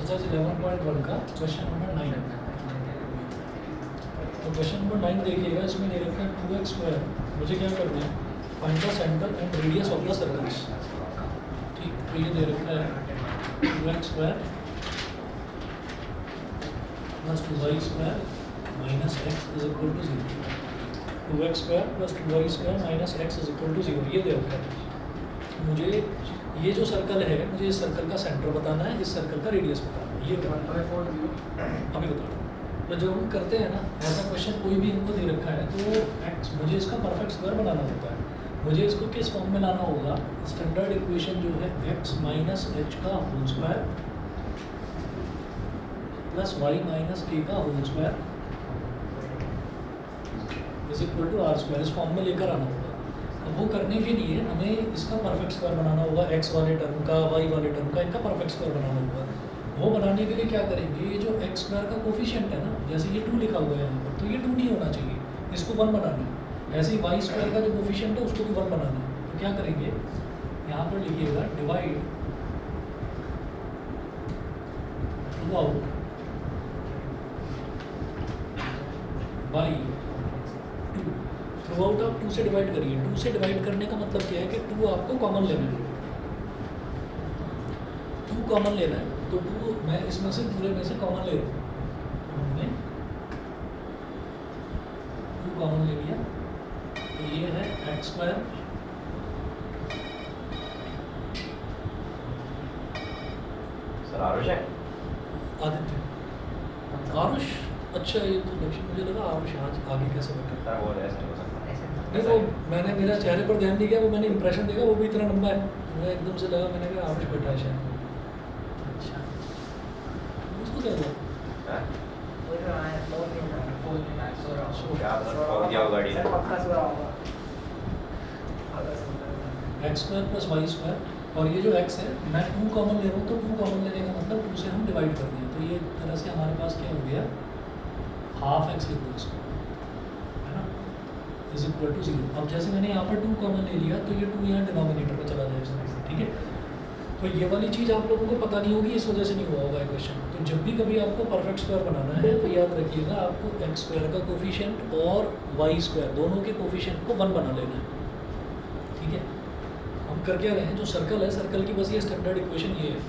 Exercise 11.1 का question number 9। तो question number 9 देखिएगा, इसमें दे रखा है 2x स्क्वायर। मुझे क्या करना है, find the centre and radius of the circles. ठीक, तो ये दे रखा है 2x square plus 2y square minus x is equal to 0। 2x square plus 2y square minus x is equal to 0 ये दे रखा है। मुझे ये जो सर्कल है, मुझे इस सर्कल का सेंटर बताना है, इस सर्कल का रेडियस बताना है। ये अभी बता रहा हूँ। तो जब हम करते हैं ना ऐसा क्वेश्चन, कोई भी इनको दे रखा है तो x मुझे इसका परफेक्ट स्क्वायर बनाना होता है। मुझे इसको किस फॉर्म में लाना होगा, स्टैंडर्ड इक्वेशन जो है x माइनस एच का whole square plus y minus k का whole square is equal to r square, इस फॉर्म में लेकर आना होगा। अब वो करने के लिए हमें इसका परफेक्ट स्क्वायर बनाना होगा, x वाले टर्म का, y वाले टर्म का, इनका परफेक्ट स्क्वायर बनाना होगा। वो बनाने के लिए क्या करेंगे, ये जो x स्क्वायर का कोफिशिएंट है ना, जैसे ये 2 लिखा हुआ है यहाँ पर, तो ये 2 नहीं होना चाहिए, इसको 1 बनाना है। ऐसे ही y स्क्वायर का जो कोफिशिएंट है उसको भी 1 बनाना है। तो क्या करेंगे, यहाँ पर लिखिएगा divide through out by 2। Through out आप 2 से डिवाइड करिए। 2 से डिवाइड करने का मतलब क्या है कि 2 आपको कॉमन लेना है, 2 कॉमन लेना है। तो 2 मैं इसमें से पूरे में से कॉमन ले रहा हूँ, हमने 2 कॉमन ले लिया। तो ये है x स्क्वायर सर आरुष है आदित्य आरुष। अच्छा, ये तो लक्ष्य, मुझे लगा आरुष आज आगे कैसे बैठा। सर वो ऐसा नहीं हो सकता। नहीं, वो मैंने मेरा चेहरे पर ध्यान नहीं किया, वो मैंने इंप्रेशन देखा, वो भी इतना लंबा है, मैं एकदम से लगा, मैंने कहा आरुष बैठा है शायद। अच्छा, उसको क्या हुआ? हाँ? क्या हो गया होगा गाड़ी? x square plus y square, और ये जो x है मैं 2 कॉमन ले रहा हूँ, तो 2 कॉमन लेने का मतलब 2 से हम डिवाइड कर दें, तो ये तरह से हमारे पास क्या हो गया, हाफ x लिख दो इसको, है ना, इज इक्वल टू 0। अब जैसे मैंने यहाँ पर 2 कॉमन ले लिया, तो ये 2 यहाँ डिनोमिनेटर में चला जाएगा, ठीक है। तो ये वाली चीज़ आप लोगों को पता नहीं होगी, इस वजह से नहीं हुआ होगा क्वेश्चन। तो जब भी कभी आपको परफेक्ट स्क्वायर बनाना है, तो याद रखिएगा आपको x स्क्वायर का कोफिशिएंट और y स्क्वायर दोनों के कोफिशिएंट को 1 बना लेना है, ठीक है। हम कर क्या रहे हैं, जो सर्कल है, सर्कल की बस ये स्टैंडर्ड इक्वेशन ये है।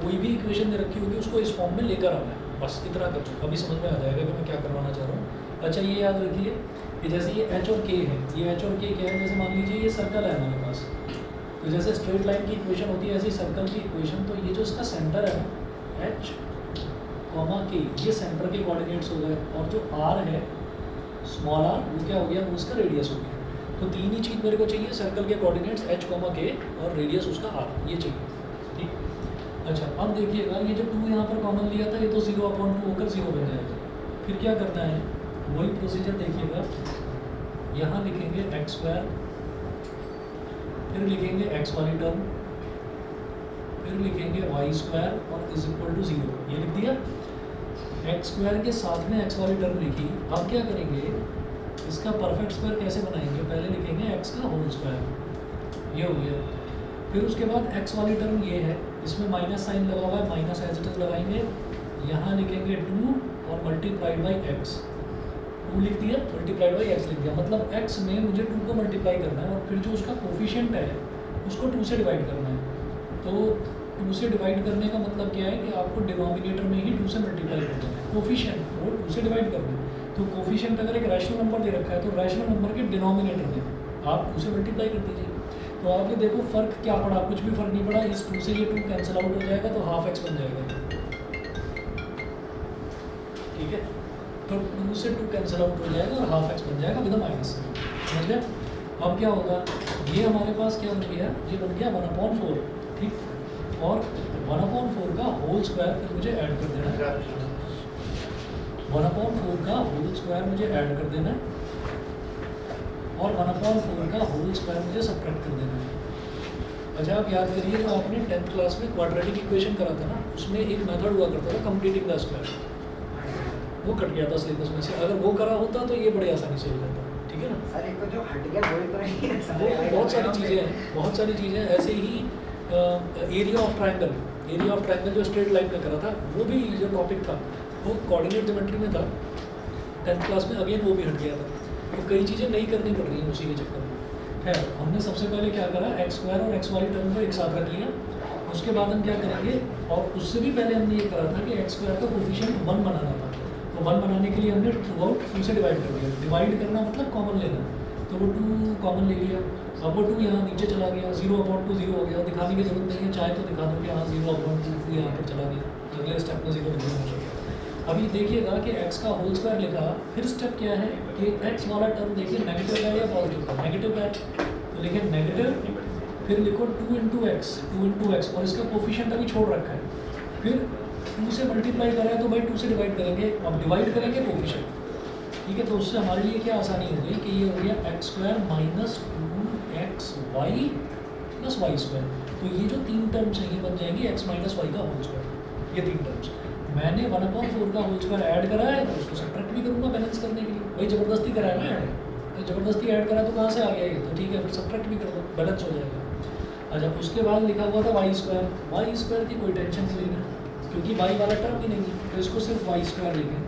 कोई भी इक्वेशन दे रखी होगी उसको इस फॉर्म में लेकर आना है, बस इतना कर दो, अभी समझ में आ जाएगा कि मैं क्या करवाना चाह रहा हूँ। अच्छा, ये याद रखिए कि जैसे ये h और k है, ये h और k क्या है, जैसे मान लीजिए ये सर्कल है हमारे पास, तो जैसे स्ट्रेट लाइन की इक्वेशन होती है ऐसे ही सर्कल की इक्वेशन। तो ये जो इसका सेंटर है ना, h, k, ये सेंटर के कोऑर्डिनेट्स हो गए, और जो r है स्मॉल r, वो क्या हो गया, वो उसका रेडियस हो गया। तो 3 ही चीज़ मेरे को चाहिए, सर्कल के कोऑर्डिनेट्स h, k और रेडियस उसका r, ये चाहिए, ठीक। अच्छा, अब देखिएगा ये जो 2 यहाँ पर कॉमन लिया था, ये तो 0/2 होकर 0 बन जाएगा। फिर क्या करना है, वही प्रोसीजर देखिएगा, यहाँ लिखेंगे x स्क्वायर, फिर लिखेंगे x वाली टर्म, फिर लिखेंगे y स्क्वायर और इज इक्वल टू 0, ये लिख दिया। x स्क्वायर के साथ में x वाली टर्म लिखी। अब क्या करेंगे, इसका परफेक्ट स्क्वायर कैसे बनाएंगे, पहले लिखेंगे x का होल स्क्वायर, ये हो गया। फिर उसके बाद x वाली टर्म ये है, इसमें माइनस साइन लगा हुआ है, माइनस एज इट इज लगाएंगे, यहाँ लिखेंगे 2 और मल्टीप्लाइड बाई x, 2 लिख दिया, मल्टीप्लाइड बाई x लिख दिया। मतलब x में मुझे 2 को मल्टीप्लाई करना है, और फिर जो उसका कोफिशिएंट है उसको 2 से डिवाइड करना है। तो 2 से डिवाइड करने का मतलब क्या है कि आपको डिनोमिनेटर में ही 2 से मल्टीप्लाई कर देना है, कोफिशिएंट वो 2 से डिवाइड करना है। तो कोफिशिएंट अगर एक रैशनल नंबर दे रखा है, तो रैशनल नंबर के डिनोमिनेटर में आप 2 से मल्टीप्लाई कर दीजिए। तो आप ये देखो फ़र्क क्या पड़ा, कुछ भी फ़र्क नहीं पड़ा, इस 2 से ये 2 कैंसिल आउट हो जाएगा, तो हाफ x बन जाएगा, ठीक है। तो 2 से 2 कैंसिल आउट हो जाएगा और हाफ x बन जाएगा विद माइनस, समझ गया। अब क्या होगा, ये हमारे पास क्या बन गया, ये बन गया 1/4, ठीक। और 1/4 का होल स्क्वायर फिर मुझे ऐड कर देना है, 1/4 का होल स्क्वायर मुझे ऐड कर देना है, और 1/4 का होल स्क्वायर मुझे सब्ट्रैक्ट कर देना है। अच्छा, आप याद करिए, जो आपने 10th क्लास में क्वाड्रेटिक इक्वेशन करा था ना, उसमें एक मेथड हुआ करता था कंप्लीटिंग द स्क्वायर, वो कट गया था सिलेबस में से। अगर वो करा होता तो ये बड़े आसानी से हो जाता, ठीक है ना। सर एक तो जो हट गया वही तो नहीं है, वो बहुत सारी चीज़ें हैं, बहुत सारी चीज़ें ऐसे ही। Area of triangle, area of triangle जो स्ट्रेट लाइन में करा था, वो भी जो टॉपिक था वो कोऑर्डिनेट ज्योमेट्री में था 10th क्लास में, अगेन वो भी हट गया था। तो कई चीज़ें नई करनी पड़ रही हैं उसी के चक्कर में। है हमने सबसे पहले क्या करा, एक्स स्क्वायर और एक्स वाई टर्म को एक साथ रख लिया। उसके बाद हम क्या करेंगे, और उससे भी पहले हमने ये करा था कि एक्स स्क्वायर का कोफिशिएंट 1 बनाना था। तो 1 बनाने के लिए हमने थ्रू आउट 2 से डिवाइड कर दिया। डिवाइड करना मतलब कॉमन लेना, तो वो 2 कॉमन ले लिया। अब वो 2 यहाँ नीचे चला गया, 0/2 0 हो गया। दिखाने की जरूरत नहीं है, चाहे तो दिखा दो कि हाँ 0/2 यहाँ पर चला गया, अगले स्टेप में 0 नहीं हो सकता। अभी देखिएगा कि x का होल स्क्वायर लिखा, फिर स्टेप क्या है कि x वाला टर्म देखिए नेगेटिव है या पॉजिटिव है, नेगेटिव है तो लिखें नेगेटिव, फिर लिखो 2 into x और इसका कोफिशिएंट अभी छोड़ रखा है। फिर 2 से मल्टीप्लाई करा है तो भाई 2 से डिवाइड करेंगे, अब डिवाइड करेंगे कोफिशिएंट, ठीक है। तो उससे हमारे लिए क्या आसानी हो गई कि ये हो गया x square minus 2xy plus y square. तो ये जो 3 टर्म्स हैं ये बन जाएंगी x माइनस वाई का होल स्क्वायर, ये 3 टर्म्स। मैंने 1/4 का होल स्क्वायर ऐड करा है तो उसको सब्ट्रैक्ट भी करूँगा बैलेंस करने के लिए, वही ज़बरदस्ती करा है ना ऐड, तो ज़बरदस्ती ऐड करा तो कहाँ से आ गया ये, तो ठीक है फिर सब्ट्रैक्ट भी कर दो, बैलेंस हो जाएगा। अच्छा उसके बाद लिखा हुआ था वाई स्क्वायर की कोई टेंशन नहीं लेना क्योंकि वाई वाला टर्म भी नहीं है, तो इसको सिर्फ वाई स्क्वायर लिखें,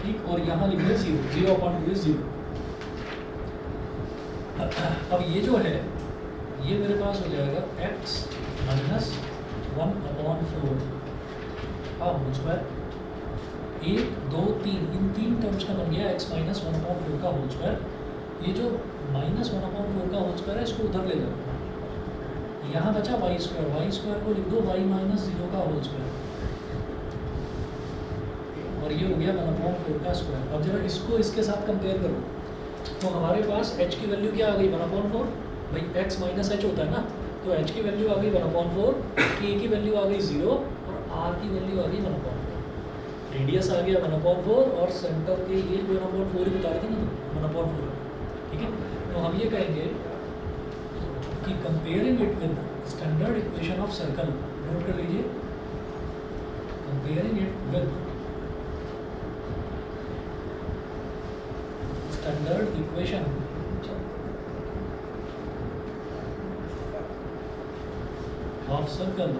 ठीक। और यहाँ लिखें 0 अब ये जो है ये मेरे पास हो जाएगा x माइनस 1/4 का होल स्क्वायर, 1 2 3 इन 3 टर्म्स का बन गया x माइनस 1/4 का होल स्क्वायर। ये जो माइनस 1/4 का होल स्क्वायर है इसको उधर ले जाओ, यहाँ बचा वाई स्क्वायर को लिख दो y माइनस 0 का होल स्क्वायर, और ये हो गया 1/4 का स्क्वायर। अब जरा इसको इसके साथ कंपेयर करो तो हमारे पास h की वैल्यू क्या आ गई 1/4, भाई x माइनस h होता है ना, तो h की वैल्यू आ गई 1/4, k की वैल्यू आ गई 0 और r की वैल्यू आ गई 1/4। रेडियस आ गया 1/4 और सेंटर के ये 1/4 ही बता रहे थे ना, 1/4, ठीक है। तो हम ये कहेंगे कि comparing it with standard equation of circle, note कर लीजिए, comparing it with standard equation of circle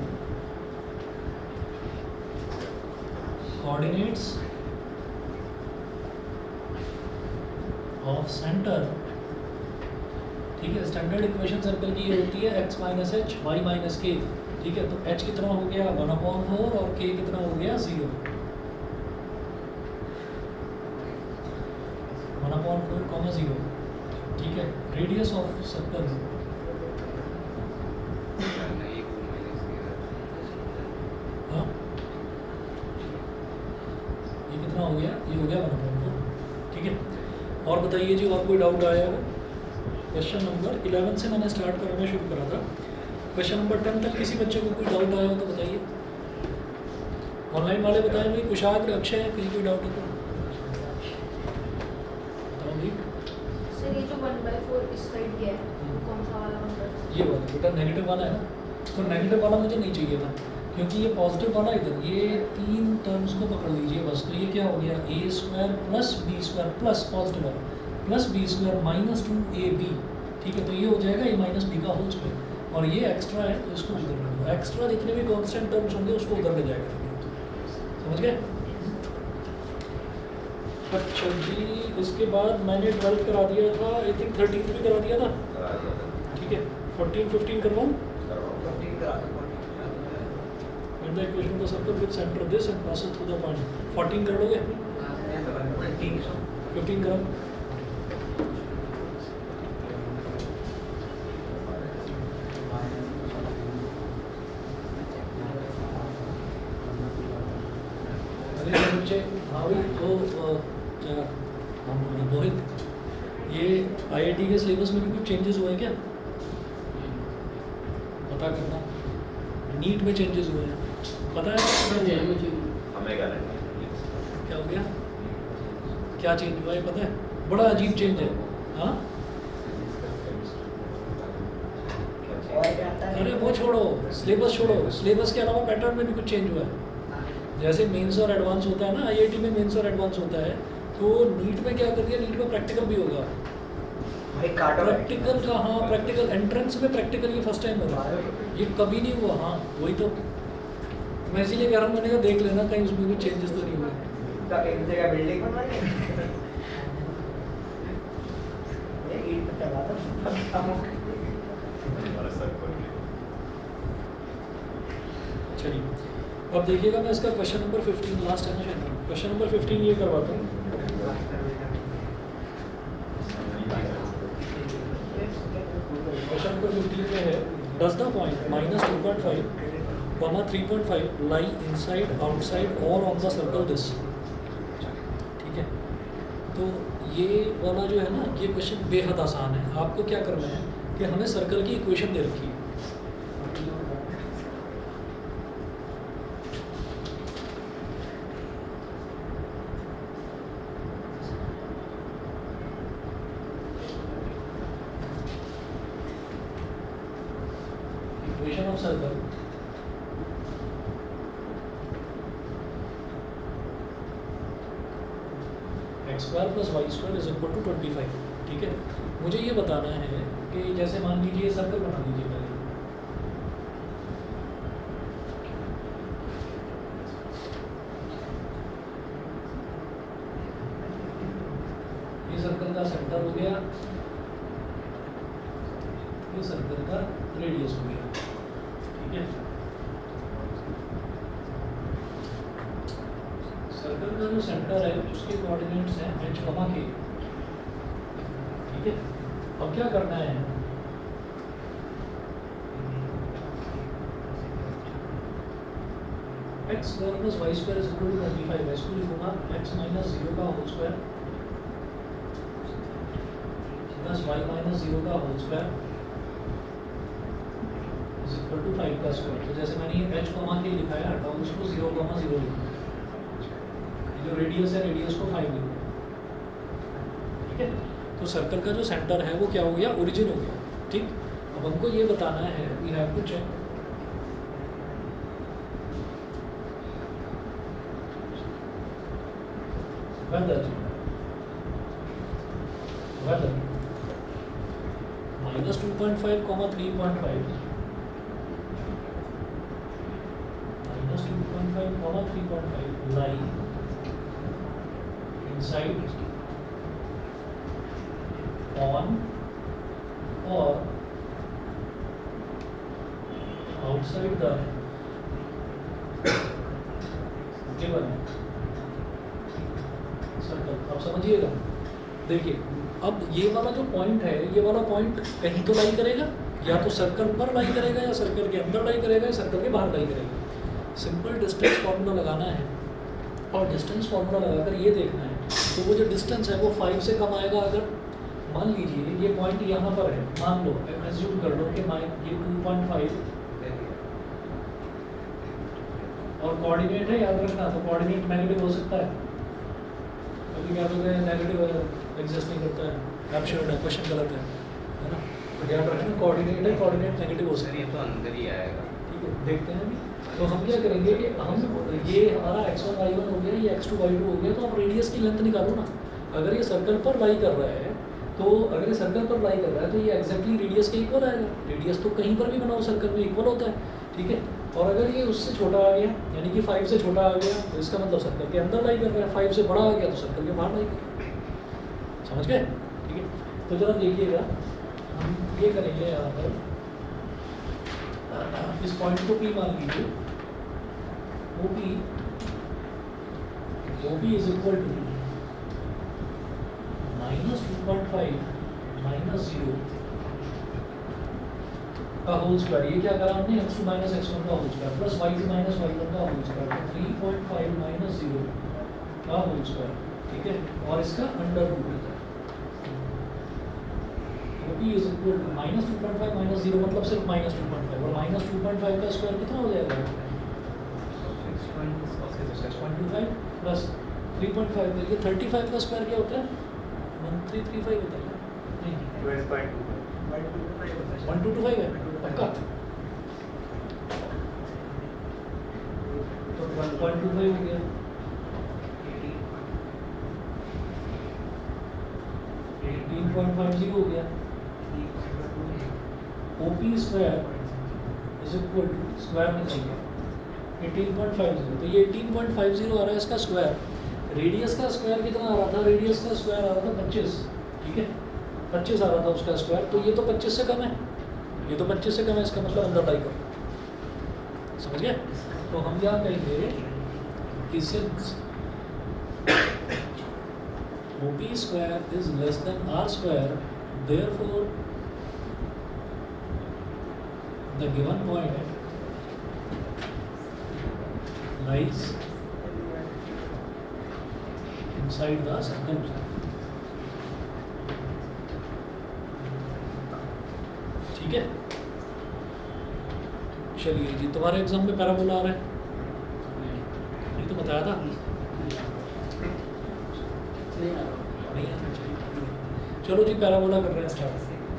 coordinates of centre, ठीक है। स्टैंडर्ड इक्वेशन सर्कल की ये होती है x minus h y minus k, ठीक है। तो h कितना हो गया 1/4 और k कितना हो गया 0, 1/4, 0, ठीक है। रेडियस ऑफ सर्कल हाँ ये कितना हो गया, ये हो गया 1/4, ठीक है। और बताइए जी और कोई डाउट आया है? क्वेश्चन नंबर 11 से मैंने स्टार्ट कराना शुरू करा था, क्वेश्चन नंबर 10 तक किसी बच्चे को कोई डाउट आया हो तो बताइए, ऑनलाइन वाले बताएं भाई, कुशाग्र अक्षय कहीं कोई डाउट हो तो बताओ भाई। सर ये जो 1/4 इस साइड गया है वो कौन सा वाला नंबर? ये वाला बेटा नेगेटिव वाला है ना, तो नेगेटिव वाला मुझे नहीं चाहिए था क्योंकि ये पॉजिटिव वाला इधर, ये 3 टर्म्स को पकड़ लीजिए बस। तो ये क्या हो गया a square plus b square plus positive वाला plus b square minus 2ab, ठीक है। तो ये हो जाएगा a माइनस b का होल स्क्वायर, और ये एक्स्ट्रा है तो इसको उधर ले दो, एक्स्ट्रा जितने भी कॉन्स्टेंट टर्म्स होंगे उसको उधर ले जाएगा, समझ गए? अच्छा जी, इसके बाद मैंने 12 करा दिया था, आई थिंक 13 भी करा दिया था, ठीक है। 14 15 करवाऊँ? And the equation of the circle with center this and passes through the point. 14 कर लोगे? 15 करो। अरे बच्चे हाँ भाई तो क्या हम मोहित, ये IIT के सिलेबस में भी कुछ चेंजेस हुए हैं क्या? पता करना, नीट में चेंजेस हुए हैं, पता है हमें क्या लगता है? क्या हो गया, क्या चेंज हुआ है पता है? बड़ा अजीब चेंज है। हाँ अरे वो छोड़ो, सिलेबस छोड़ो, सिलेबस के अलावा पैटर्न में भी कुछ चेंज हुआ है। जैसे मेंस और एडवांस होता है ना, IIT में मेंस और एडवांस होता है, तो नीट में क्या कर दिया, नीट में प्रैक्टिकल भी होगा। भाई काटो प्रैक्टिकल का, हाँ प्रैक्टिकल एंट्रेंस में प्रैक्टिकल ये फर्स्ट टाइम हो रहा है, ये कभी नहीं हुआ। हाँ वही तो मैं इसीलिए कह रहा हूँ, मैंने कहा देख लेना कहीं उसमें कुछ चेंजेस तो नहीं हुए। तो एक जगह बिल्डिंग बनवा रही है ये ईंट पे चला था हमारा सर खोल के चलिए अब देखिएगा, मैं इसका क्वेश्चन नंबर 15 लास्ट है ना शायद, क्वेश्चन नंबर 15 ये करवाता हूँ। क्वेश्चन नंबर 15 में है, does the point -2.5, 3.5 lie inside, outside और ऑन द सर्कल दिस। ठीक है, तो ये वाला जो है ना, ये क्वेश्चन बेहद आसान है। आपको क्या करना है कि हमें सर्कल की इक्वेशन दे रखी है, equation of circle x² + y² = 25। ठीक है, मुझे ये बताना है कि जैसे मान लीजिए सर्कल बना लीजिए पहले, ये सर्कल का सेंटर हो गया, ये सर्कल का रेडियस हो गया। ठीक है, सर्कल का जो सेंटर है उसके कोऑर्डिनेट्स हैं h, k। ठीक है, अब क्या करना है, x² + y² = 25। इसको लिखूंगा x - 0 का होल स्क्वायर प्लस y - 0 का होल स्क्वायर = 5 का स्क्वायर। तो जैसे मैंने ये h, k लिखा है, हटाओ उसको 0,0 लिखा, जो रेडियस है रेडियस को 5 लिखो। ठीक है, तो सर्कल का जो सेंटर है वो क्या हो गया, ओरिजिन हो गया। ठीक, अब हमको ये बताना है, we have to check whether -2.5, 3.5 -2.5, 3.5 lie inside, on or outside the given circle. अब समझिएगा, देखिए अब ये वाला जो पॉइंट है, ये वाला पॉइंट कहीं तो लाई करेगा, या तो सर्कल पर लाई करेगा, या सर्कल के अंदर लाई करेगा, या सर्कल के बाहर लाई करेगा। सिंपल डिस्टेंस फार्मूला लगाना है, और डिस्टेंस फार्मूला लगाकर ये देखना है, तो वो जो डिस्टेंस है वो 5 से कम आएगा। अगर मान लीजिए ये पॉइंट यहाँ पर है, मान लो एज्यूम कर लो कि ये 2.5 और कोऑर्डिनेट है, याद रखना, तो कोऑर्डिनेट नेगेटिव हो सकता है। कभी क्या बोलते हैं, नेगेटिव एग्जिस्ट नहीं करता है, एब्सर्ड है, क्वेश्चन गलत है ना। तो याद रखना कोऑर्डिनेट है, कोऑर्डिनेट नेगेटिव हो सकता है। ये तो अंदर ही आएगा। ठीक है, देखते हैं अभी। तो हम क्या करेंगे कि हम ये हमारा x1 y1 हो गया, ये x2 y2 हो गया, तो आप रेडियस की लेंथ निकालो ना। अगर ये सर्कल पर लाई कर रहा है, तो अगर ये सर्कल पर लाई कर रहा है तो ये एग्जैक्टली रेडियस के इक्वल आएगा। रेडियस तो कहीं पर भी बनाओ सर्कल में इक्वल होता है। ठीक है, और अगर ये उससे छोटा आ गया, यानी कि 5 से छोटा आ गया, तो इसका मतलब सर्कल के अंदर लाई कर रहा है। 5 से बड़ा आ गया तो सर्कल के बाहर लाई कर रहा है। समझ गए? ठीक है, तो जरा देखिएगा, हम ये करेंगे यहाँ पर, इस पॉइंट को P मान लीजिए, OP इज इक्वल टू -2.5 -0 का होल स्क्वायर। ये क्या करा हमने, x2 - x1 का whole square plus y2 - y1 का होल स्क्वायर, तो 3.5 - 0 का होल स्क्वायर। ठीक है, और इसका अंडर रूट है। OP इज इक्वल टू -2.5 - 0 मतलब सिर्फ -2.5, और -2.5 का स्क्वायर कितना हो जाएगा, 6.25 प्लस 3.5, तो ये 35 का स्क्वायर क्या होता है, 1335 होता है नहीं, 1225 है पक्का। तो 1225 हो गया। 18.50 हो गया। OP square is equal to square निकल गया 18.50, तो ये 18.50 आ रहा है इसका स्क्वायर। रेडियस का स्क्वायर कितना आ रहा था? रेडियस का स्क्वायर आ रहा था 25, ठीक है 25 आ रहा था उसका स्क्वायर, तो ये तो 25 से कम है, ये तो 25 से कम है, इसका मतलब अंदर टाई करो, समझ गए? तो हम यहाँ कहेंगे कि since OP square is less than R square, therefore the given point lies inside the circle. ठीक है, चलिए जी, तुम्हारे एग्जाम में पैराबोला आ रहा है, ये तो बताया था नहीं आ रहा, चलो जी पैराबोला कर रहे हैं स्टार्ट।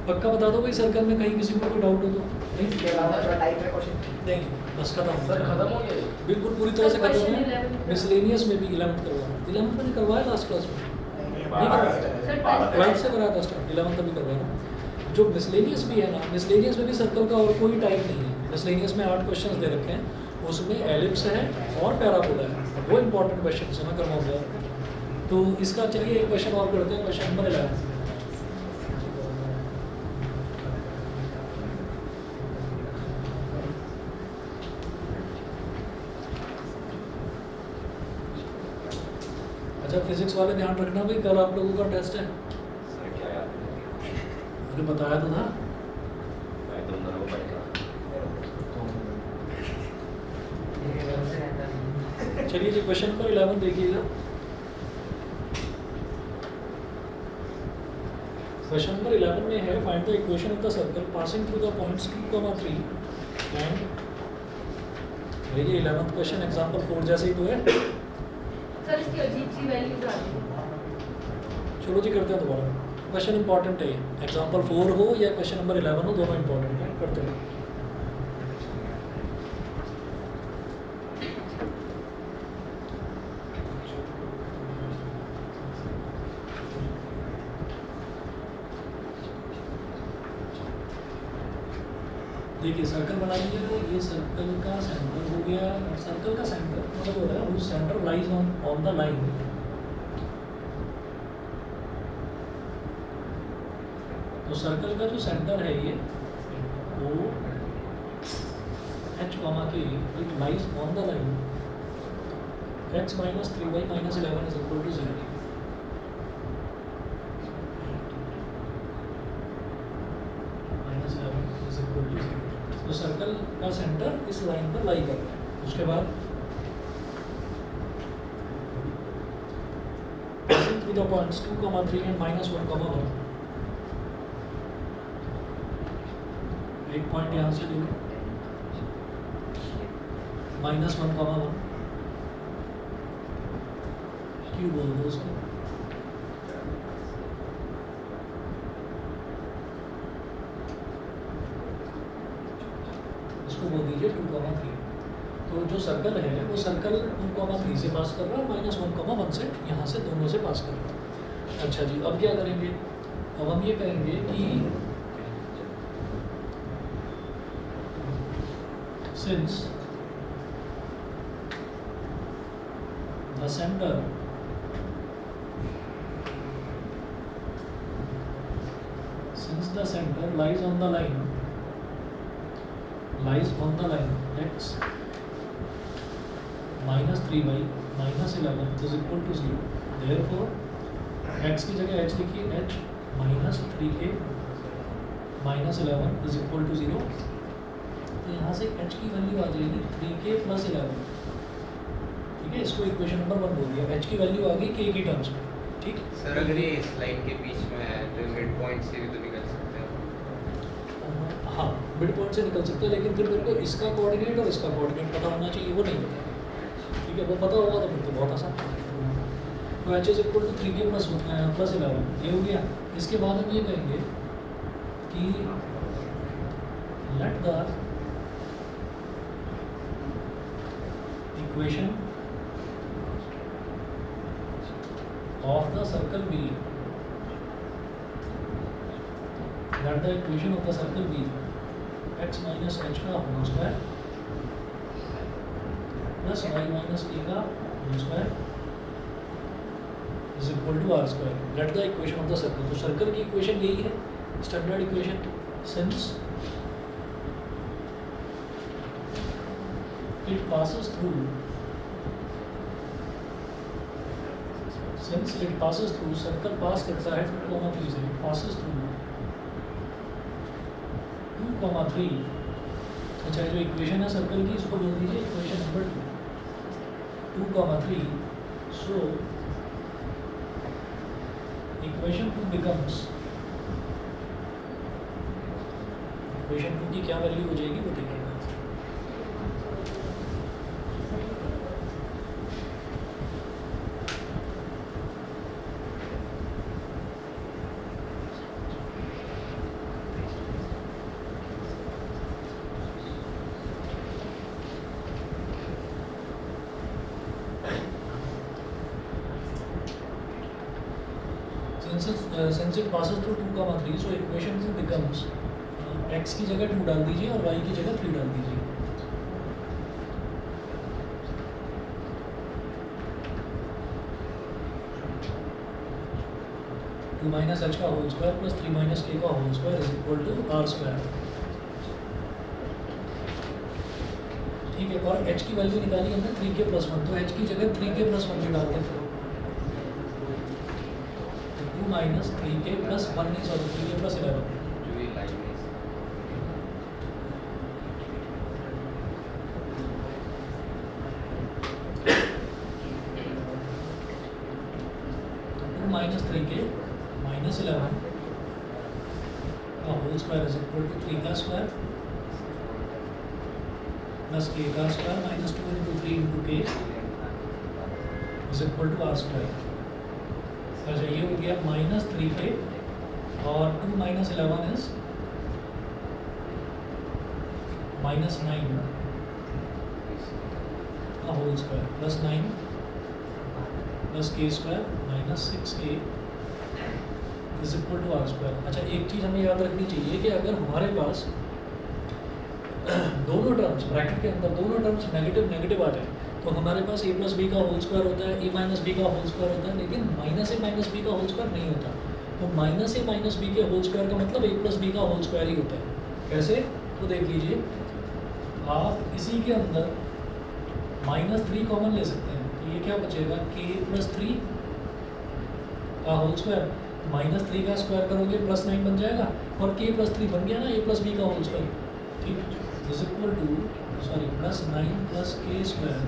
पक्का बता दो भाई सर्कल में कहीं किसी को कोई डाउट हो तो नहीं इसके अलावा थोड़ा टाइप है क्वेश्चन। देंगे, बस खत्म हो सर गया। खत्म हो गया? बिल्कुल पूरी तरह से सर, खत्म question है। 11 मिसलेनियस में भी 11th करवाया, 11th में नहीं करवाया लास्ट क्लास में, नहीं करवाया, सर, 12th से कराया था स्टार्ट, 11th अभी करवाया। जो मिसलेनियस भी है ना, मिसलेनियस में भी सर्कल का और कोई टाइप नहीं है। मिसलेनियस में 8 क्वेश्चंस दे रखे हैं, उसमें एलिप्स है और पैराबोला है, वो इंपॉर्टेंट क्वेश्चन है, मैं करवाऊंगा। तो इसका चलिए एक क्वेश्चन और करते हैं, क्वेश्चन नंबर 11। अच्छा फिजिक्स वाले ध्यान रखना भाई, कल आप लोगों का टेस्ट है, सर क्या याद है? अरे बताया तो था। मैं तुम दोनों को पढ़ेगा। चलिए जी क्वेश्चन नंबर 11 देखिएगा। क्वेश्चन नंबर 11 में है find the equation of the circle passing through the points 2, 3 and ये 11th क्वेश्चन एग्जांपल 4 जैसे ही तो है। सर इसकी अजीब सी वैल्यूज आ रही है। चलो जी करते हैं दोबारा, क्वेश्चन इंपॉर्टेंट है ये, एग्जांपल 4 हो या क्वेश्चन नंबर 11 हो, दोनों इंपॉर्टेंट है, करते हैं। देखिए सर्कल बना लीजिए, ये सर्कल का सेंटर हो गया, सर्कल का सेंटर मतलब हो रहा है उस centre lies on the line. तो सर्कल का जो सेंटर है ये वो h comma k it lies on the line x minus 3y minus 11 is equal to 0। Minus 11 is equal to 0। तो सर्कल का सेंटर इस लाइन पर लाई कर रहा है। उसके बाद passing through the points 2, 3 and -1, 1 एक पॉइंट यहाँ से ले लो, -1, 1 क्यों बोल दो उसको, इसको बोल दीजिए 2, 3। तो जो सर्कल है वो सर्कल 2, 3 से पास कर रहा है, -1, 1 से यहाँ से दोनों से पास कर रहा है। अच्छा जी, अब क्या करेंगे? अब हम ये कहेंगे कि since the center lies on the line x minus 3y minus 11 is equal to 0, therefore x की जगह h लिखिए, h minus 3k minus 11 is equal to 0। तो यहाँ से h की वैल्यू आ जाएगी 3k प्लस 11, ठीक है, इसको इक्वेशन नंबर 1 बोल दिया। h की वैल्यू आ गई k की टर्म्स में, ठीक। सर अगर ये इस लाइन के बीच में है तो मिड पॉइंट से भी तो निकल सकते हैं। हाँ मिड पॉइंट से निकल सकते हैं, लेकिन फिर मेरे को इसका कोऑर्डिनेट और इसका कोऑर्डिनेट पता होना चाहिए, वो नहीं पता, ठीक है, वो पता होगा तो फिर तो बहुत आसान। तो h is equal to 3k plus 11 ये हो गया। इसके बाद हम ये कहेंगे कि let the equation of the circle be Let the equation of the circle be x minus h का whole square plus y minus k का whole square is equal to r square. Let the equation of the circle. तो circle की equation यही है, standard equation. Since it passes through circle pass करता है 2,3 से. it passes through 2,3. अच्छा, जो इक्वेशन है सर्कल की इसको बोल दीजिए equation number 2,3. So equation 2 becomes, equation 2 की क्या वैल्यू हो जाएगी वो देखिएगा. Since it passes through 2,3, so equation 2 becomes x की जगह 2 डाल दीजिए और y की जगह 3 डाल दीजिए. टू माइनस एच का whole square plus 3 minus k का whole square is equal to r square. ठीक है, और h की वैल्यू निकाली हमने 3k प्लस 1, तो h की जगह 3k प्लस 1 भी डाल दें. 2 माइनस 3k प्लस 1 नहीं, सॉरी 3k प्लस 11. जो ये लाइन है 2 माइनस 3k माइनस 11 का whole square is equal to 3 का स्क्वायर प्लस k का square minus 2 into 3 into k is equal to r square. अच्छा, ये हो गया माइनस 3k और 2 माइनस 11 इज माइनस 9 का whole square plus 9 plus k square minus 6k is equal to r square. अच्छा, एक चीज़ हमें याद रखनी चाहिए कि अगर हमारे पास दोनों टर्म्स ब्रैकेट के अंदर दोनों टर्म्स नेगेटिव नेगेटिव आ जाए तो हमारे पास a प्लस बी का होल स्क्वायर होता है, a माइनस बी का होल स्क्वायर होता है, लेकिन माइनस a माइनस बी का होल स्क्वायर नहीं होता. तो माइनस a माइनस बी के होल स्क्वायर का मतलब a प्लस बी का होल स्क्वायर ही होता है. कैसे? तो देख लीजिए, आप इसी के अंदर माइनस 3 कॉमन ले सकते हैं. तो ये क्या बचेगा, k प्लस 3 का होल स्क्वायर माइनस 3 का स्क्वायर करोगे प्लस 9 बन जाएगा और k प्लस 3 बन गया ना a प्लस बी का होल स्क्वायर. ठीक, is equal to plus 9 plus k square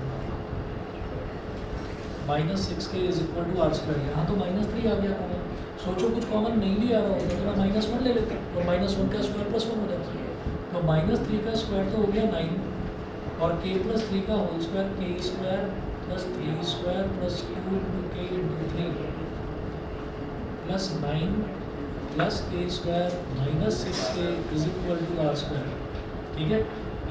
minus 6k is equal to r square. यहाँ तो माइनस 3 आ गया कॉमन. सोचो कुछ कॉमन नहीं लिया रहा होता तो मैं माइनस 1 ले लेते और माइनस 1 का स्क्वायर प्लस 1 हो जाता. तो माइनस 3 का स्क्वायर तो हो गया 9 और k प्लस 3 का whole square k square plus 3 square plus 2 into k into 3 plus 9 plus k square minus 6k is equal to r square. ठीक है,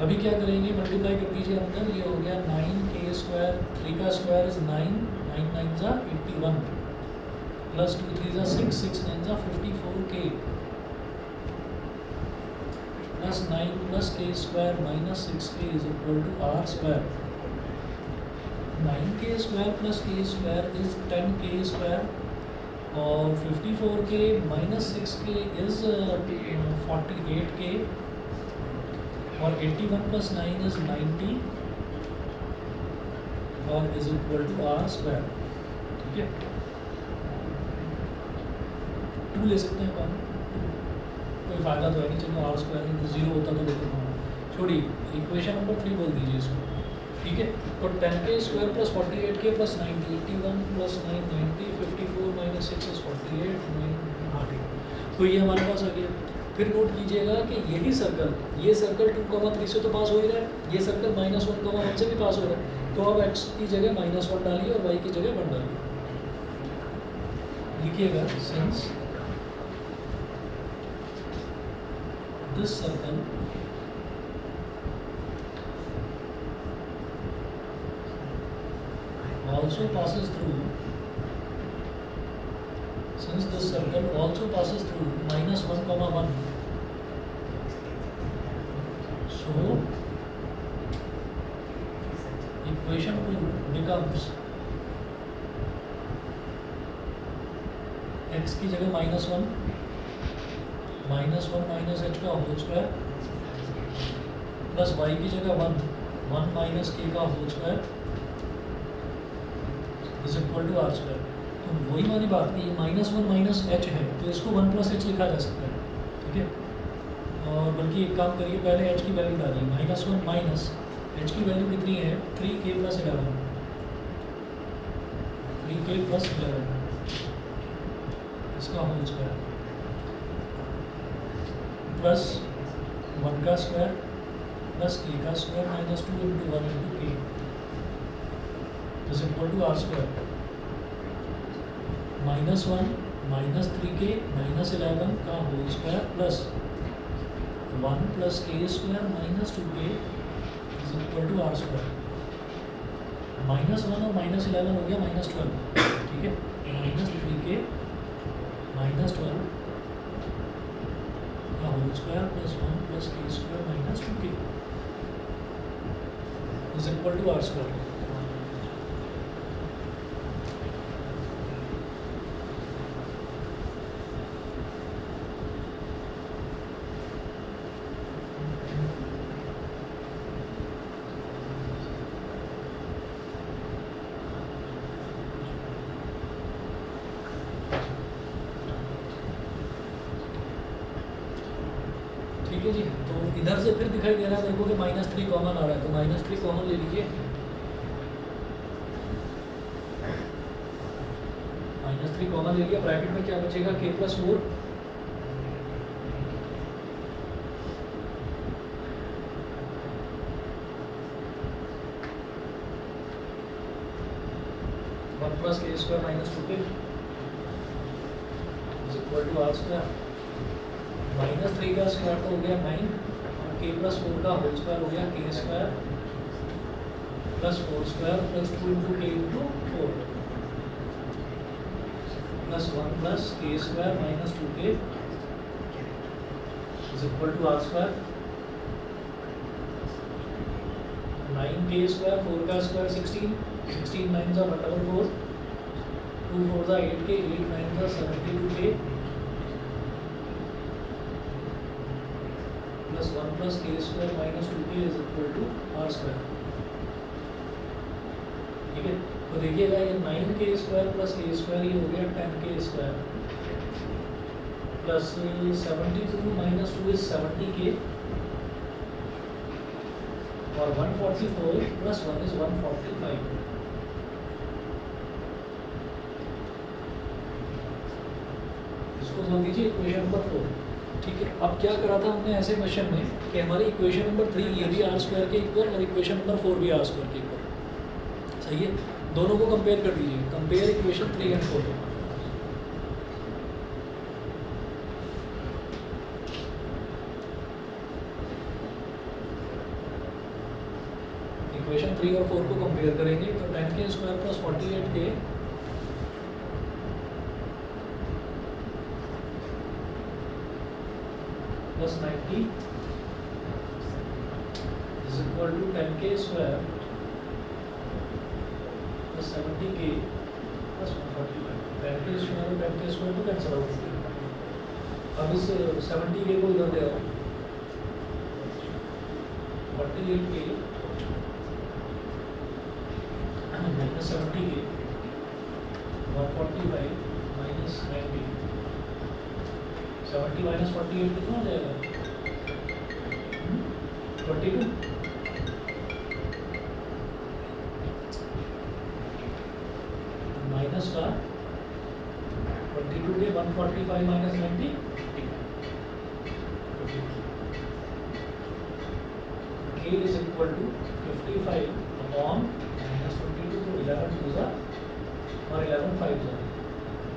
अभी क्या करेंगे, मल्टीप्लाई कर दीजिए अंदर. ये हो गया 9k स्क्वायर, 3 का स्क्वायर इज 9, 9 9 जा 81 प्लस 2 3 जा 6, 6 9 जा 54k plus 9 plus k square minus 6k is equal to r square. 9k square plus k square is 10k square और 54k minus 6k is 48k और 81 प्लस 9 इज 90 और is equal to r square. ठीक है, 2 ले सकते हैं अपन, कोई फ़ायदा तो है नहीं. चलो आर स्क्वायर नहीं तो 0 होता तो लेते हैं. छोड़िए, इक्वेशन नंबर 3 बोल दीजिए इसको. ठीक है, तो 10k square plus 48k plus 90, 81 plus 9 90, 54 minus 6 is 48 9. ठीक, तो ये हमारे पास आ गया. फिर नोट कीजिएगा कि यही सर्कल, ये सर्कल 2,3 से तो पास हो ही रहा है, ये सर्कल -1,1 से भी पास हो रहा है. तो अब x की जगह -1 डालिए और y की जगह 1 डालिए. लिखिएगा, since this circle also passes through, since this circle also passes through -1, 1 So equation 2 becomes x की जगह -1 माइनस h का होल स्क्वायर प्लस y की जगह 1 माइनस k का whole square is equal to r square. तो वही वाली बात कि ये -1 माइनस h है तो इसको 1 प्लस h लिखा जा सकता है, ठीक है। और बल्कि एक काम करिए, पहले h की वैल्यू डालिए, -1 माइनस h की वैल्यू कितनी है 3k प्लस 11, 3k प्लस 11 इसका होल स्क्वायर प्लस 1 का स्क्वायर प्लस k का square minus 2 into 1 into k is equal to r square. -1 minus 3k minus 11 का whole square plus 1 plus k square minus 2k is equal to r square. -1 और -11 हो गया -12, ठीक है। -3k minus 12 का whole square plus 1 plus k square minus 2k is equal to r square. ठीक है जी। तो इधर से फिर दिखाई दे रहा है मेरे को कि -3 कॉमन आ रहा है, तो -3 कॉमन ले लीजिए। -3 कॉमन ले लिया, ब्रैकेट में क्या बचेगा k plus 4 1 plus k square minus 2k is equal to r square. -3 का स्क्वायर तो हो गया 9 और k प्लस 4 का होल स्क्वायर हो गया k square plus 4 square plus 2 into k into 4 plus 1 plus k square minus 2k is equal to r square. 9k square 4 का square 16 9 जा 144 2 4 जा 8k 8 9 जा 72k plus 1 plus k square minus 2k is equal to r square, ठीक है। तो देखिएगा ये 9k square plus k square ये हो गया 10k square plus 72 minus 2 is 70k और 144 प्लस 1 इज 145। इसको जोड़ दीजिए इक्वेशन नंबर 4, ठीक है। अब क्या करा था हमने ऐसे क्वेश्चन में कि हमारी इक्वेशन नंबर 3 ये भी आर स्क्वायर के इक्वल और इक्वेशन नंबर 4 भी आर स्क्वायर के इक्वल, सही है। दोनों को कंपेयर कर दीजिए, कंपेयर इक्वेशन 3 एंड 4। इक्वेशन 3 और 4 को कंपेयर करेंगे तो 10k square plus 48k plus 90 is equal to 10k square plus 70k plus 145। 10k square और 10k स्क्वायर तो कैंसिल आउट हो गया। अब इस 70k को इधर ले आओ, 48k minus 70k 145 minus 90 70 minus 48 कितना हो जाएगा 22। माइनस का 22 के 145 minus 90 k is equal to 55 upon minus 22 को 11 टू जा और 11 5 जा।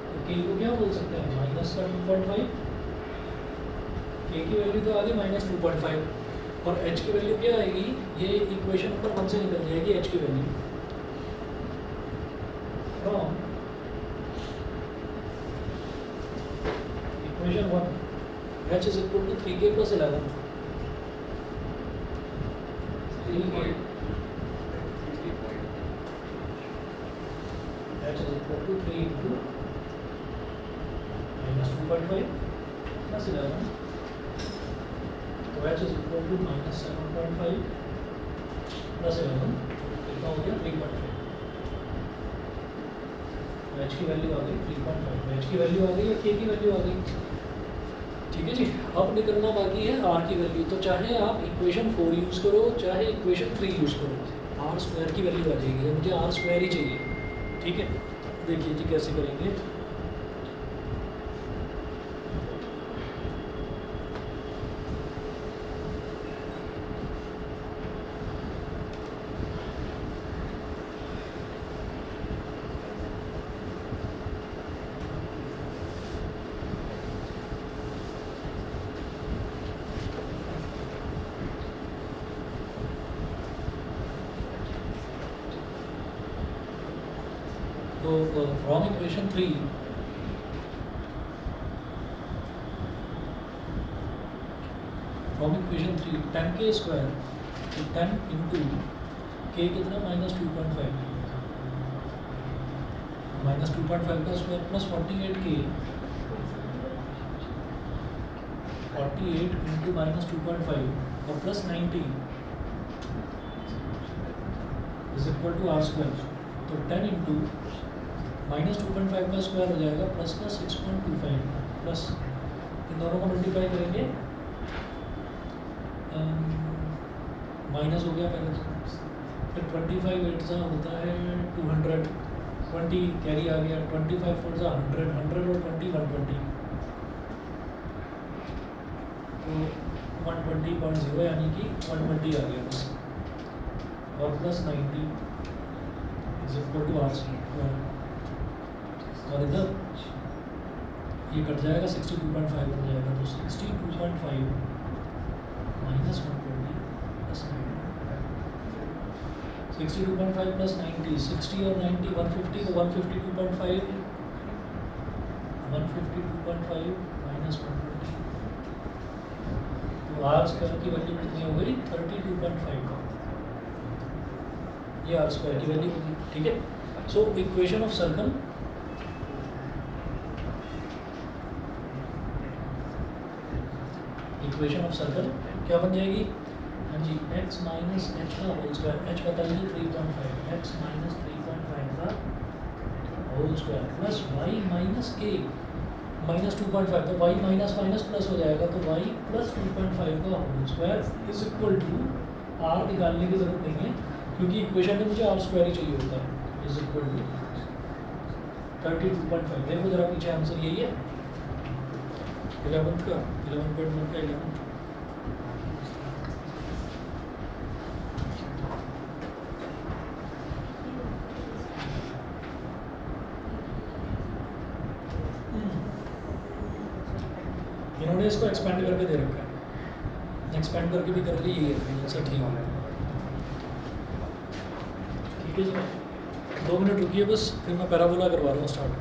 तो k को क्या बोल सकते हैं माइनस का 2.5, k की वैल्यू तो आ गई माइनस 2.5 और h की वैल्यू क्या आएगी, ये इक्वेशन नंबर 1 से निकल जाएगी h की value from equation 1 h is equal to 3k plus 11 3 3 h is equal to 3 into minus 2.5 plus 11. तो h is equal to minus 7.5 plus 11 कितना हो गया 3.5. तो h की वैल्यू आ गई 3.5. h की वैल्यू आ गई या k की वैल्यू आ गई. ठीक है जी. अब निकलना बाकी है r की वैल्यू. तो चाहे आप इक्वेशन 4 यूज़ करो चाहे इक्वेशन 3 यूज़ करो, r स्क्वायर की वैल्यू आ जाएगी. मुझे r स्क्वायर ही चाहिए. ठीक है. देखिए जी कैसे करेंगे. तो फ्रॉम इक्वेशन 3 10k स्क्वायर, तो 10 इंटू k कितना माइनस 2.5, माइनस 2.5 का square plus 48k, 48 into minus 2.5 और plus 90 is equal to r square. तो 10 इंटू माइनस 2.5 का स्क्वायर हो जाएगा प्लस का 6.25 प्लस इन दोनों को मल्टीप्लाई करेंगे. माइनस हो गया पहले तो. फिर 25 8 सा होता है 200, 20 कैरी आ गया, 25 4 सा 100, 100 और 20 120, तो 120.0 यानी कि 120 आ गया बस. और plus 90 is equal to r square. और इधर ये कट जाएगा 62.5 हो जाएगा. तो 62.5 माइनस 120 प्लस 90, 62.5 प्लस 90, 60 और 90 150, तो 152.5 माइनस 120. तो आर स्क्वायर की वैल्यू कितनी हो गई 32.5. ये आर स्क्वायर की वैल्यू होगी. ठीक है. सो इक्वेशन ऑफ सर्कल क्या बन जाएगी. हाँ जी, x माइनस एच का होल स्क्वायर. h बताइए 3.5, x माइनस 3.5 का whole square plus y minus k minus 2.5. तो y माइनस माइनस प्लस हो जाएगा. तो y प्लस 2.5 का whole square is equal to r निकालने की जरूरत नहीं है क्योंकि इक्वेशन में मुझे r स्क्वायर ही चाहिए होता है. Is equal to 32.5. देखो जरा पीछे आंसर यही है 11th का 11.1 का 11th. इन्होंने इसको एक्सपेंड करके दे रखा है. एक्सपेंड करके भी कर ली ये आंसर ठीक है. ठीक है जी. 2 मिनट रुकिए बस, फिर मैं पैराबोला करवा रहा हूँ स्टार्ट.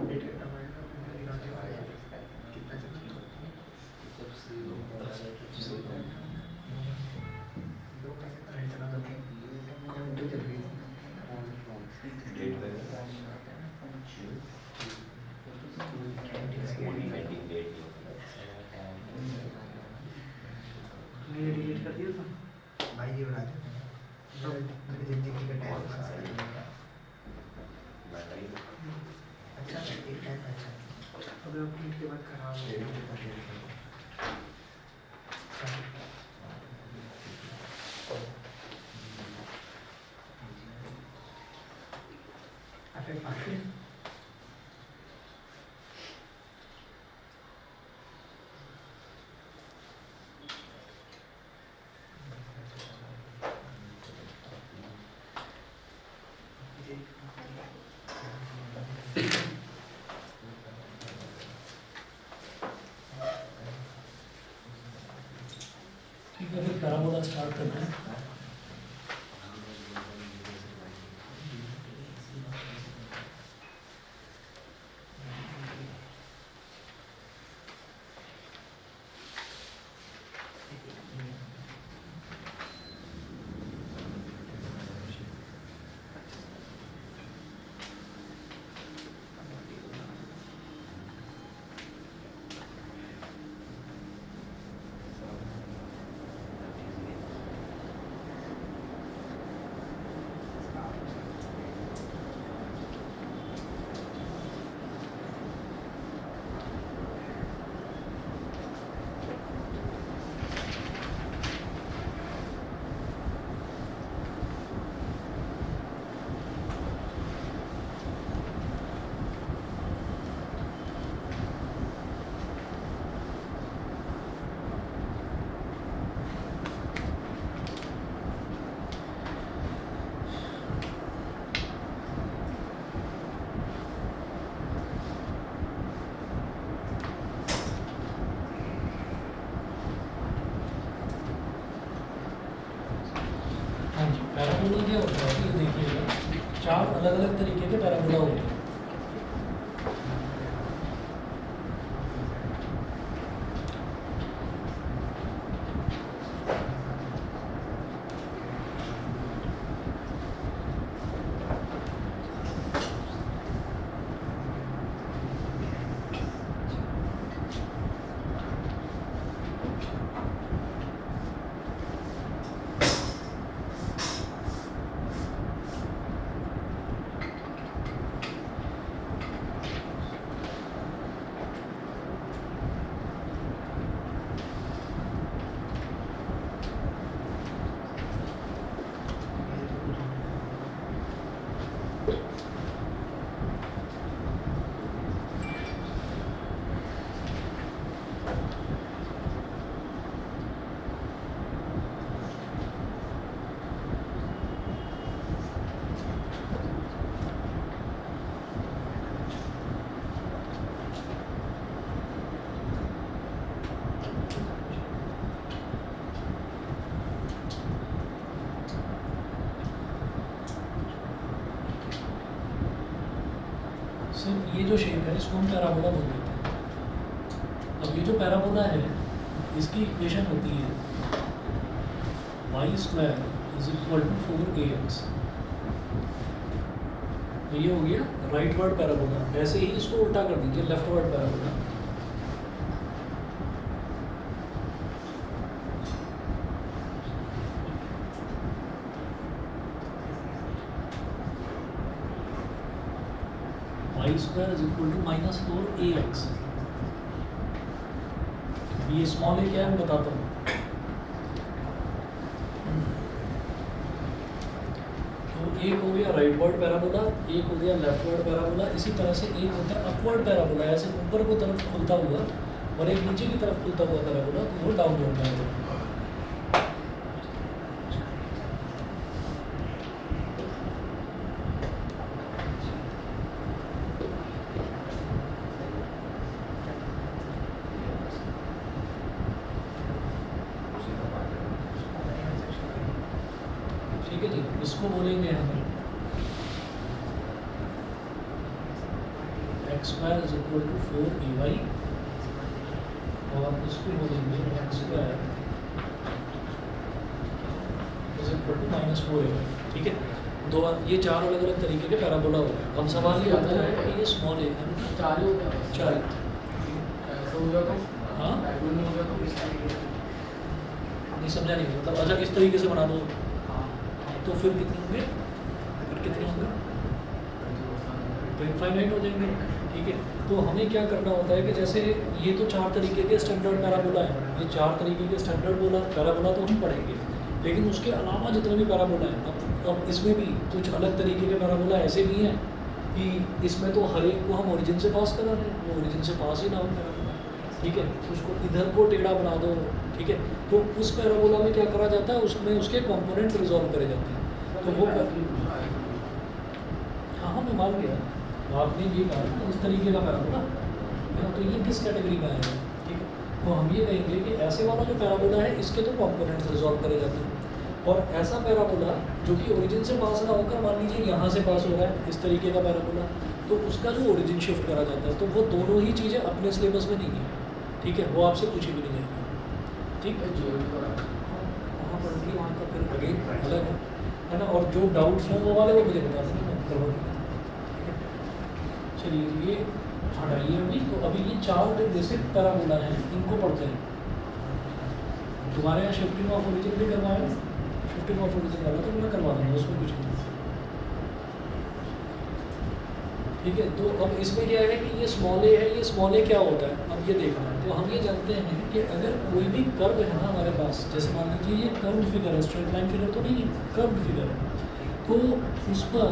अपडेट करना पड़ेगा कितना चल दो का करंट चला दो काउंटर चल रही मैंने डिलीट कर दिया था भाई ये बना दो मेरी जिंदगी का टाइम पास अच्छा एक टाइम अच्छा अब अपडेट के बाद खराब हो गया आपके पास ठीक है, फिर पैराबोला स्टार्ट करते हैं। हाँ जी, पैराबोला क्या होता है ये देखिएगा, चार अलग अलग तरीके के पैराबोला होते हैं। सिर्फ ये जो शेप है इसको हम पैराबोला बोल देते हैं। अब ये जो पैराबोला है इसकी इक्वेशन होती है y² = 4ax। तो ये हो गया राइट वर्ड पैराबोला। ऐसे ही इसको उल्टा कर दीजिए, left word parabola. y² = -4ax। ये स्मॉल ए क्या है मैं बताता हूँ। तो एक हो गया राइट वर्ड पैराबोला, एक हो गया लेफ्ट वर्ड पैराबोला। इसी तरह से एक होता है अपवर्ड पैराबोला, ऐसे ऊपर को तरफ खुलता हुआ, और एक नीचे की तरफ खुलता हुआ पैराबोला, तो वो डाउनवर्ड पैराबोला। ठीक है जी, इसको बोलेंगे हम x² square is equal to 4ay और इसको बोलेंगे x square is equal to -4ay। ठीक है, दो ये चार अलग अलग तरीके के पैराबोला हो गए। अब सवाल ये आता है कि ये स्मॉल ए है ना, चार ही हो गया चार ऐसा हो गया तो हाँ डायगोनल नहीं हो गया तो नहीं समझा नहीं मतलब अच्छा इस तरीके से बना दो हाँ तो फिर कितने होंगे, फिर कितने होंगे तो इनफाइनाइट हो जाएंगे। ठीक है, तो हमें क्या करना होता है कि जैसे ये तो चार तरीके के स्टैंडर्ड पैराबोला है, ये चार तरीके के स्टैंडर्ड पैराबोला तो हम पढ़ेंगे, लेकिन उसके अलावा जितने भी पैराबोला हैं अब इसमें भी कुछ अलग तरीके के पैराबोला ऐसे भी हैं कि इसमें तो हर एक को हम ओरिजिन से पास करा रहे हैं, वो ओरिजिन से पास ही ना हो पैराबोला। ठीक है, उसको इधर को टेढ़ा बना दो। ठीक है, तो उस पैराबोला में क्या करा जाता है, उसमें उसके कंपोनेंट रिजॉल्व करे जाते हैं। तो वो हाँ मैं मान गया, आपने ये कहा कि इस तरीके का पैराबोला है ना, तो ये किस कैटेगरी में आएगा। ठीक है, तो हम ये कहेंगे कि ऐसे वाला जो पैराबोला है इसके तो कंपोनेंट्स रिजॉल्व करे जाते हैं, और ऐसा पैराबोला जो कि ओरिजिन से पास ना होकर मान लीजिए यहाँ से पास हो रहा है, इस तरीके का पैराबोला, तो उसका जो ओरिजिन शिफ्ट करा जाता है, तो वो दोनों ही चीज़ें अपने सिलेबस में नहीं है। ठीक है, वो आपसे पूछी भी नहीं जाएगी। ठीक है, वहाँ पर भी वहाँ का फिर अगेन अलग है ना, और जो डाउट्स हों वो वाले वो मुझे बता देंगे, मैं करवा दूँगा। ठीक है, चलिए ये हटाइए अभी। तो अभी ये चार जो बेसिक पैराबोला हैं इनको पढ़ते हैं। तुम्हारे यहाँ शिफ्टिंग ऑफ ओरिजिन भी करवाया, शिफ्टिंग ऑफ ओरिजिन वाला तो मैं करवा दूँगा, उसमें कुछ नहीं। ठीक है, तो अब इसमें क्या है कि ये स्मॉल ए है, ये स्मॉल ए क्या होता है अब ये देखना है। तो हम ये जानते हैं कि अगर कोई भी कर्व है ना हमारे पास, जैसे मान लीजिए ये कर्व फिगर है, स्ट्रेट लाइन फिगर तो नहीं है, कर्व फिगर है, तो उस पर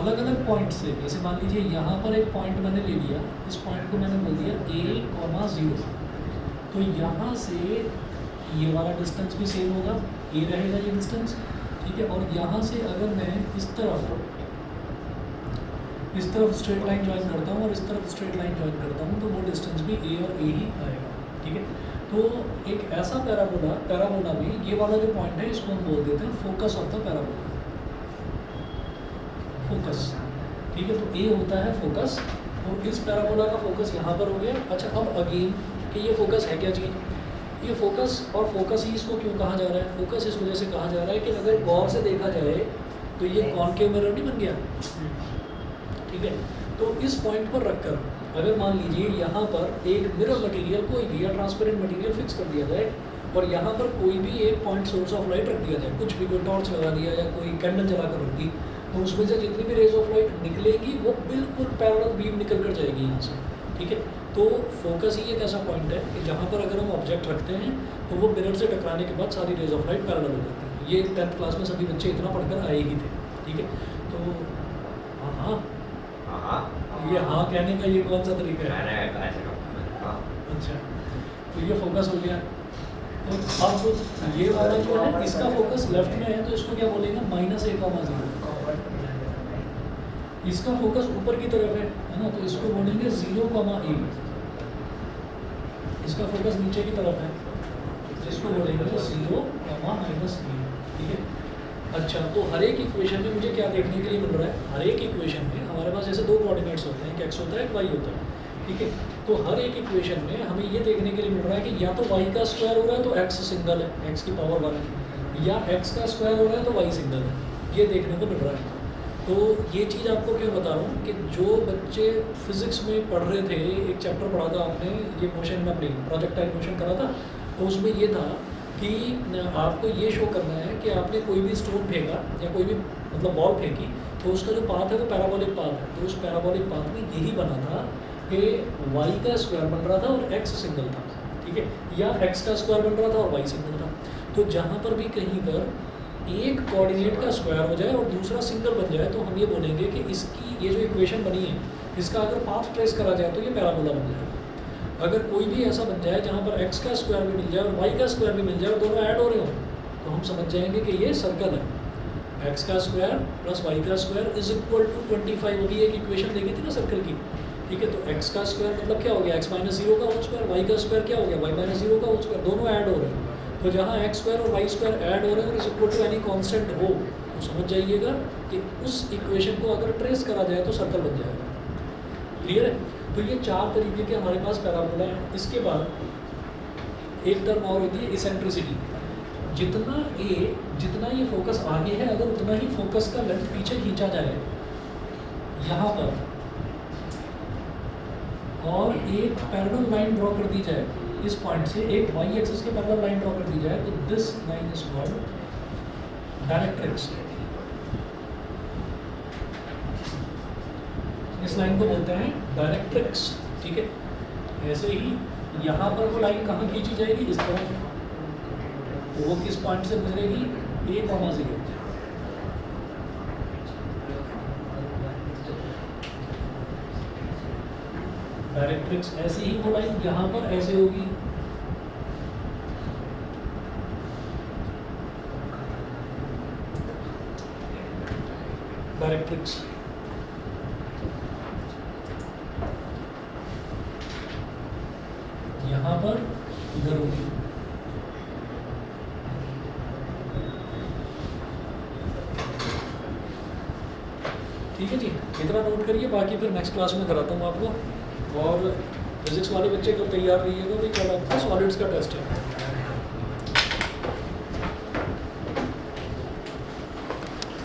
अलग अलग पॉइंट से, जैसे मान लीजिए यहाँ पर एक पॉइंट मैंने ले लिया, इस पॉइंट को मैंने बोल दिया a,0, तो यहाँ से ये वाला डिस्टेंस भी सेम होगा, ए रहेगा ये डिस्टेंस। ठीक है, और यहाँ से अगर मैं इस तरफ स्ट्रेट लाइन ज्वाइन करता हूँ और इस तरफ स्ट्रेट लाइन ज्वाइन करता हूँ, तो वो डिस्टेंस भी ए और ए ही आएगा। ठीक है, तो एक ऐसा पैराबोला में ये वाला जो पॉइंट है इसको हम बोल देते हैं focus of the parabola, focus. ठीक है, तो ए होता है फोकस, और इस पैराबोला का फोकस यहाँ पर हो गया। अच्छा, अब अगेन कि ये फोकस है क्या चीज़, ये फोकस, और फोकस ही इसको क्यों कहा जा रहा है, फोकस इस वजह से कहा जा रहा है कि अगर गौर से देखा जाए तो ये कॉनकेव मिरर नहीं बन गया। ठीक है, तो इस पॉइंट पर रखकर अगर मान लीजिए यहाँ पर एक मिरर मटेरियल कोई भी या ट्रांसपेरेंट मटेरियल फिक्स कर दिया जाए, और यहाँ पर कोई भी एक पॉइंट सोर्स ऑफ लाइट रख दिया जाए, कुछ भी, कोई टॉर्च लगा दिया या कोई कैंडल जला कर रख दी, तो उसमें से जितनी भी रेज ऑफ लाइट निकलेगी वो बिल्कुल पैरेलल बीम निकल कर जाएगी यहाँ से। ठीक है, तो फोकस ही एक ऐसा पॉइंट है कि जहाँ पर अगर हम ऑब्जेक्ट रखते हैं तो वो मिरर से टकराने के बाद सारी रेज ऑफ लाइट पैरेलल हो जाती है। ये 10th क्लास में सभी बच्चे इतना पढ़कर आए ही थे। ठीक है, तो हाँ ये हाँ कहने का ये कौन सा तरीका है। अच्छा, तो ये फोकस हो गया। तो अब ये वाला जो है इसका फोकस लेफ्ट में है, तो इसको क्या बोलेंगे, -a,0। इसका फोकस ऊपर की तरफ है ना, तो इसको बोलेंगे 0,a। इसका फोकस नीचे की तरफ है, इसको बोलेंगे 0,-a। ठीक है, अच्छा, तो हर एक इक्वेशन में मुझे क्या देखने के लिए मिल रहा है, हर एक इक्वेशन में हमारे पास जैसे दो कोऑर्डिनेट्स होते हैं, एक एक्स होता है एक वाई होता है। ठीक है, तो हर एक इक्वेशन में हमें ये देखने के लिए मिल रहा है कि या तो वाई का स्क्वायर हो रहा है तो एक्स सिंगल है, एक्स की पावर 1 है, या एक्स का स्क्वायर हो रहा है तो वाई सिंगल है, ये देखने को मिल रहा है। तो ये चीज़ आपको क्यों बता रहा हूँ कि जो बच्चे फिजिक्स में पढ़ रहे थे, एक चैप्टर पढ़ा था आपने, ये मोशन में अपनी प्रोजेक्टाइल मोशन करा था, तो उसमें ये था कि आपको ये शो करना है कि आपने कोई भी स्टोन फेंका या कोई भी मतलब बॉल फेंकी, तो उसका जो पाथ है वो पैराबोलिक पाथ है। तो उस पैराबोलिक पाथ में यही बना था कि वाई का स्क्वायर बन रहा था और एक्स सिंगल था। ठीक है, या एक्स का स्क्वायर बन रहा था और वाई सिंगल था। तो जहाँ पर भी कहीं पर एक कोऑर्डिनेट का स्क्वायर हो जाए और दूसरा सिंगल बन जाए, तो हम ये बोलेंगे कि इसकी ये जो इक्वेशन बनी है इसका अगर पाथ ट्रेस करा जाए तो ये पैराबोला बन जाएगा। अगर कोई भी ऐसा बन जाए जहाँ पर एक्स का स्क्वायर भी मिल जाए और वाई का स्क्वायर भी मिल जाए और दोनों ऐड हो रहे हो, तो हम समझ जाएंगे कि ये सर्कल है। एक्स का स्क्वायर प्लस वाई का स्क्वायर इज इक्वल टू 25। अभी एक इक्वेशन देखी थी ना सर्कल की। ठीक है, तो एक्स का स्क्वायर मतलब क्या हो गया, एक्स माइनस 0 का होल स्क्वायर, वाई का स्क्वायर क्या हो गया, वाई माइनस 0 का होल स्क्वायर, दोनों ऐड हो रहे हैं। तो जहाँ एक्स स्क्वायर और वाई स्क्वायर ऐड हो रहे हैं और is equal to any constant हो, तो समझ जाइएगा कि उस इक्वेशन को अगर ट्रेस करा जाए तो सर्कल बन जाएगा। क्लियर है? तो ये 4 तरीके के हमारे पास पैराबोला है। इसके बाद एक टर्म और होती है इसेंट्रिसिटी। जितना ये फोकस आगे है, अगर उतना ही फोकस का लेंथ पीछे खींचा जाए यहाँ पर, और एक पैरेलल लाइन ड्रॉ कर दी जाए इस पॉइंट से, एक वाई एक्सिस के पैरेलल लाइन ड्रॉ कर दी जाए, तो this line is called directrix. इस लाइन को बोलते हैं डायरेक्ट्रिक्स, ठीक है। ऐसे ही यहाँ पर वो लाइन कहाँ खींची जाएगी, इस तरफ, वो किस पॉइंट से गुजरेगी, A,0। डायरेक्ट्रिक्स ऐसे ही वो लाइन यहाँ पर ऐसे होगी, डायरेक्ट्रिक्स। यहाँ पर इधर होगी। ठीक है जी, इतना नोट करिए, बाकी फिर नेक्स्ट क्लास में कराता हूँ आपको। और फिजिक्स वाले बच्चे को तैयार रहिएगा, भाई कल आपका सॉलिड्स का टेस्ट है।